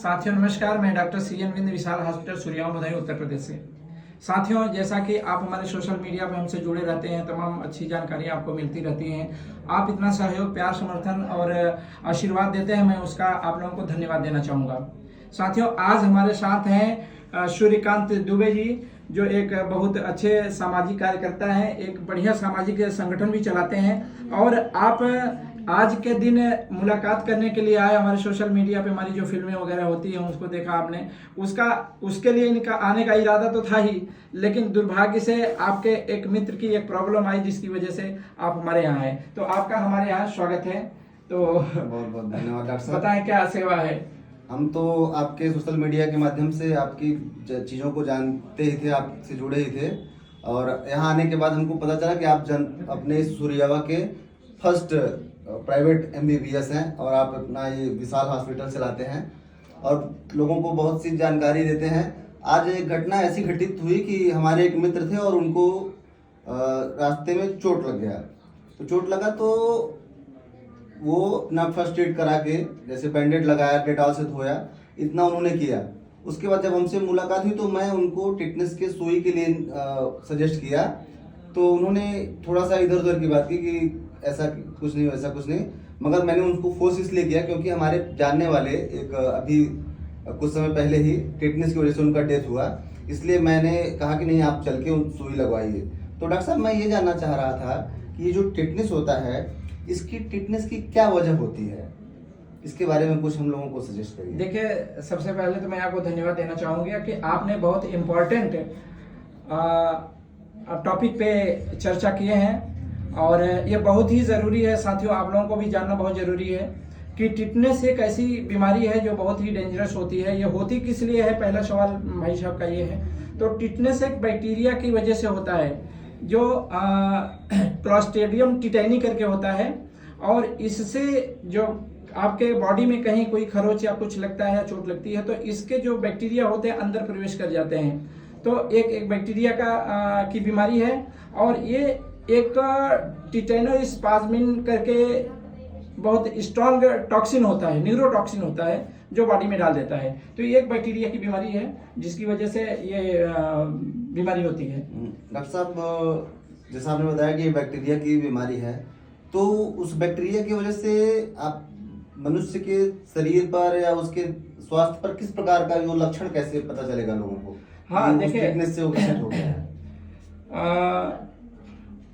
साथियों नमस्कार, मैं डॉक्टर सी एन विंद विशाल हॉस्पिटल सूर्याव बधाई उत्तर प्रदेश से। साथियों, जैसा कि आप हमारे सोशल मीडिया पर हमसे जुड़े रहते हैं, तमाम अच्छी जानकारी आपको मिलती रहती हैं। आप इतना सहयोग, प्यार, समर्थन और आशीर्वाद देते हैं, मैं उसका आप लोगों को धन्यवाद देना चाहूँगा। साथियों, आज हमारे साथ हैं सूर्यकांत दुबे जी, जो एक बहुत अच्छे सामाजिक कार्यकर्ता हैं, एक बढ़िया सामाजिक संगठन भी चलाते हैं। और आप आज के दिन मुलाकात करने के लिए आए। हमारे सोशल मीडिया पे हमारी जो फिल्में वगैरह होती हैं उसको देखा आपने, उसके लिए इनका आने का इरादा तो था ही, लेकिन दुर्भाग्य से आपके एक मित्र की एक प्रॉब्लम आई जिसकी वजह से आप हमारे यहाँ आए। तो आपका हमारे यहाँ स्वागत है। तो बहुत बहुत धन्यवाद डॉक्टर साहब। बताएं क्या सेवा है। हम तो आपके सोशल मीडिया के माध्यम से आपकी चीज़ों को जानते ही थे, आपसे जुड़े ही थे। और यहाँ आने के बाद हमको पता चला कि आप अपने सूर्यावा के फर्स्ट प्राइवेट MBBS हैं और आप अपना ये विशाल हॉस्पिटल चलाते हैं और लोगों को बहुत सी जानकारी देते हैं। आज एक घटना ऐसी घटित हुई कि हमारे एक मित्र थे और उनको रास्ते में चोट लग गया। तो चोट लगा तो वो अपना फर्स्ट एड करा के, जैसे बैंडेड लगाया, डेटॉल से धोया, इतना उन्होंने किया। उसके बाद जब हमसे मुलाकात हुई तो मैं उनको टिटनेस के सुई के लिए सजेस्ट किया। तो उन्होंने थोड़ा सा इधर उधर की बात की कि ऐसा कुछ नहीं, वैसा कुछ नहीं। मगर मैंने उनको फोर्स इसलिए किया क्योंकि हमारे जानने वाले एक अभी कुछ समय पहले ही टिटनेस की वजह से उनका डेथ हुआ। इसलिए मैंने कहा कि नहीं, आप चल के उन सुई लगवाइए। तो डॉक्टर साहब, मैं ये जानना चाह रहा था कि ये जो टिटनेस होता है, इसकी टिटनेस की क्या वजह होती है, इसके बारे में कुछ हम लोगों को सजेस्ट करिए। देखिए, सबसे पहले तो मैं आपको धन्यवाद देना चाहूँगा कि आपने बहुत इम्पोर्टेंट टॉपिक पे चर्चा किए हैं और ये बहुत ही ज़रूरी है। साथियों, आप लोगों को भी जानना बहुत ज़रूरी है कि टिटनेस एक ऐसी बीमारी है जो बहुत ही डेंजरस होती है। ये होती किस लिए है, पहला सवाल भाई साहब का ये है। तो टिटनेस एक बैक्टीरिया की वजह से होता है जो क्लॉस्ट्रिडियम टिटेनी करके होता है। और इससे जो आपके बॉडी में कहीं कोई खरोच या कुछ लगता है या चोट लगती है तो इसके जो बैक्टीरिया होते हैं अंदर प्रवेश कर जाते हैं। तो एक बैक्टीरिया की बीमारी है और ये एक टिटेनोस्पाज्मिन करके बहुत स्ट्रॉन्ग टॉक्सिन होता है, न्यूरोटॉक्सिन होता है जो बॉडी में डाल देता है। तो ये एक बैक्टीरिया की बीमारी है जिसकी वजह से ये बीमारी होती है। डॉक्टर साहब, जैसा आपने बताया कि ये बैक्टीरिया की बीमारी है, तो उस बैक्टीरिया की वजह से आप मनुष्य के शरीर पर या उसके स्वास्थ्य पर किस प्रकार का वो लक्षण कैसे पता चलेगा लोगों को? हाँ, देखिए, से वो कैसे हो गया है?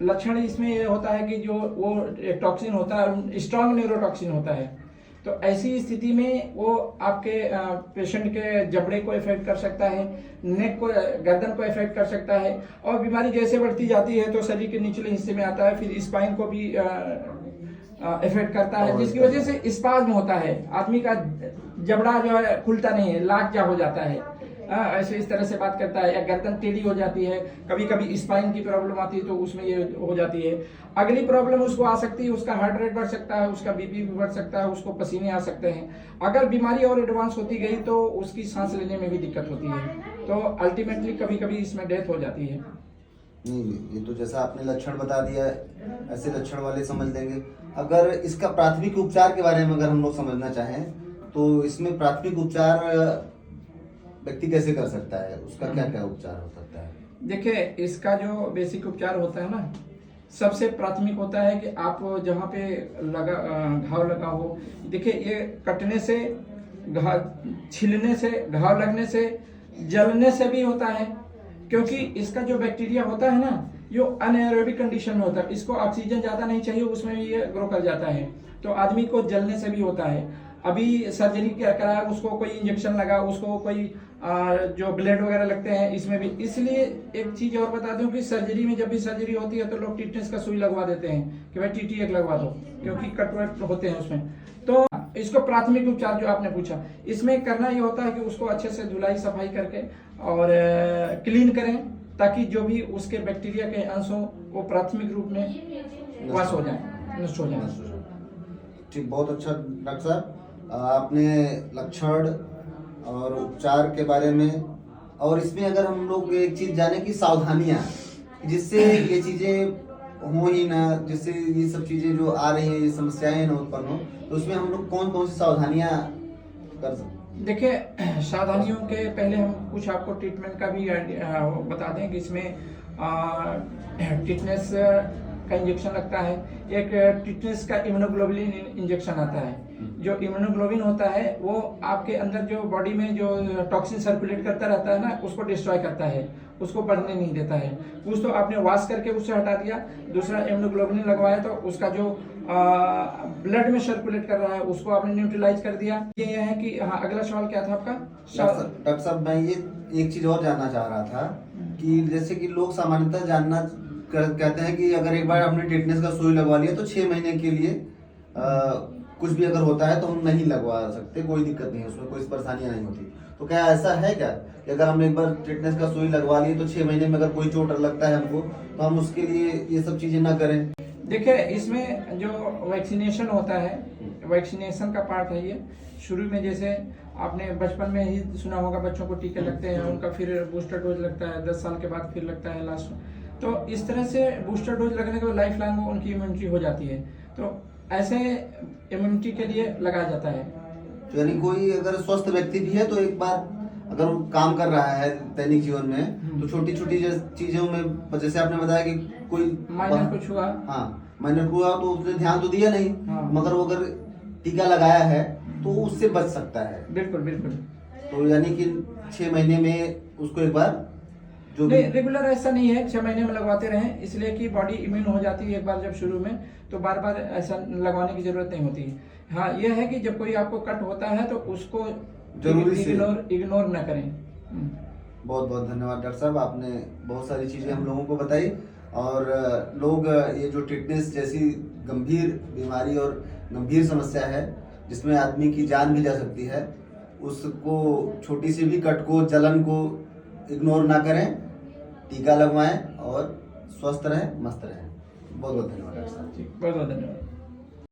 लक्षण इसमें ये होता है कि जो वो टॉक्सिन होता है, स्ट्रॉन्ग न्यूरोटॉक्सिन होता है। तो ऐसी स्थिति में वो आपके पेशेंट के जबड़े को इफेक्ट कर सकता है, नेक को, गर्दन को इफेक्ट कर सकता है। और बीमारी जैसे बढ़ती जाती है तो शरीर के निचले हिस्से में आता है, फिर स्पाइन को भी इफेक्ट करता है, जिसकी वजह से स्पाज्म होता है। आदमी का जबड़ा जो है खुलता नहीं है, लाक जा हो जाता है, ऐसे इस तरह से बात करता है, या गर्दन टेढ़ी हो जाती है। कभी कभी स्पाइन की प्रॉब्लम आती है तो उसमें ये हो जाती है। अगली प्रॉब्लम उसको आ सकती है, उसका हार्ट रेट बढ़ सकता है, उसका बीपी भी बढ़ सकता है, उसको पसीने आ सकते हैं। अगर बीमारी और एडवांस होती गई तो उसकी सांस लेने में भी दिक्कत होती है। तो अल्टीमेटली कभी कभी इसमें डेथ हो जाती है। नहीं, ये तो जैसा आपने लक्षण बता दिया है, ऐसे लक्षण वाले समझ लेंगे। अगर इसका प्राथमिक उपचार के बारे में अगर हम लोग समझना चाहें तो इसमें प्राथमिक उपचार व्यक्ति कैसे कर सकता है, उसका क्या क्या उपचार हो सकता है? देखिए, इसका जो बेसिक उपचार होता है ना, सबसे प्राथमिक होता है कि आप जहाँ पे घाव लगा हो, देखिए ये कटने से, छिलने से, घाव लगने से, जलने से भी होता है। क्योंकि इसका जो बैक्टीरिया होता है ना, ये अनएरोबिक कंडीशन में होता है, इसको ऑक्सीजन ज्यादा नहीं चाहिए, उसमें भी ये ग्रो कर जाता है। तो आदमी को जलने से भी होता है। अभी सर्जरी कराया, उसको कोई इंजेक्शन लगा, उसको कोई जो ब्लेड वगैरह लगते हैं, इसमें भी। इसलिए एक चीज और बता दूं कि सर्जरी में, जब भी सर्जरी होती है तो लोग टिटनेस का सुई लगवा देते हैं कि भाई TT एक लगवा दो, क्योंकि कट होते हैं उसमें। तो इसको प्राथमिक उपचार जो आपने पूछा, इसमें करना ये होता है कि उसको अच्छे से धुलाई सफाई करके और क्लीन करें, ताकि जो भी उसके बैक्टीरिया के अंश हो वो प्राथमिक रूप में वाश हो जाए, नष्ट हो जाए। ठीक, बहुत अच्छा डॉक्टर साहब, आपने लक्षण और उपचार के बारे में, और इसमें अगर हम लोग एक चीज जाने की सावधानियां, जिससे ये चीजें हो ही ना, जिससे ये सब चीजें जो आ रही हैं, ये समस्याएं ना उत्पन्न हो, तो उसमें हम लोग कौन कौन सी सावधानियां कर सकते? देखिए, सावधानियों के पहले हम कुछ आपको ट्रीटमेंट का भी बता दें कि इसमें टिटनेस का इंजेक्शन लगता है। एक टिटनेस का इम्यूनोग्लोबुलिन इंजेक्शन आता है। जो इम्यूनोग्लोबिन होता है वो आपके अंदर जो बॉडी में जो टॉक्सिन सर्कुलेट करता रहता है ना, उसको डिस्ट्रॉय करता है, उसको बढ़ने नहीं देता है। कुछ तो आपने वॉश करके उससे हटा दिया, दूसरा इम्यूनोग्लोबिन लगवाया तो उसका जो ब्लड में सर्कुलेट कर रहा है उसको आपने न्यूट्रलाइज कर दिया। ये है कि हाँ, अगला सवाल क्या था आपका? डॉक्टर साहब, मैं ये एक चीज और जानना चाह रहा था कि जैसे कि लोग सामान्यतः कहते हैं कि अगर एक बार आपने टिटनेस का सुई लगवा लिया तो 6 महीने के लिए कुछ भी अगर होता है तो हम नहीं लगवा सकते, कोई दिक्कत नहीं है, उसमें कोई परेशानियां नहीं होती। तो क्या ऐसा है क्या कि अगर हम एक बार टिटनेस का सुई लगवा लिए तो 6 महीने में अगर कोई चोट लगता है हमको तो हम उसके लिए ये सब चीजें ना करें? देखिए, इसमें जो वैक्सीनेशन होता है, वैक्सीनेशन का पार्ट है ये। शुरू में जैसे आपने बचपन में ही सुना होगा, बच्चों को टीके लगते हैं, उनका फिर बूस्टर डोज लगता है, 10 साल के बाद फिर लगता है लास्ट में। तो इस तरह से बूस्टर डोज लगने के बाद लाइफ लॉन्ग उनकी इम्यूनिटी हो जाती है। तो ऐसे इम्यूनिटी के लिए लगाया जाता है। तो यानी कोई अगर स्वस्थ व्यक्ति भी है तो एक बार अगर वो काम कर रहा है दैनिक जीवन में तो छोटी छोटी चीजों में, जैसे आपने बताया कि कोई माइनर कुछ हुआ, हाँ माइनर हुआ तो उसने ध्यान तो दिया नहीं, हाँ। मगर वो अगर टीका लगाया है तो उससे बच सकता है। बिल्कुल बिल्कुल। तो यानी कि 6 महीने में उसको एक बार जो भी रेगुलर ऐसा नहीं है 6 महीने में लगवाते रहें, इसलिए कि बॉडी इम्यून हो जाती है एक बार जब शुरू में, तो बार बार ऐसा लगवाने की जरूरत नहीं होती। हाँ, यह है कि जब कोई आपको कट होता है तो उसको जरूरी से इग्नोर न करें। बहुत बहुत धन्यवाद डॉक्टर साहब, आपने बहुत सारी चीजें हम लोगों को बताई। और लोग ये जो टिटनेस जैसी गंभीर बीमारी और गंभीर समस्या है जिसमें आदमी की जान भी जा सकती है, उसको छोटी सी भी कट को, जलन को इग्नोर ना करें, टीका लगवाएं और स्वस्थ रहें, मस्त रहें। बहुत बहुत धन्यवाद डॉक्टर साहब। बहुत बहुत धन्यवाद।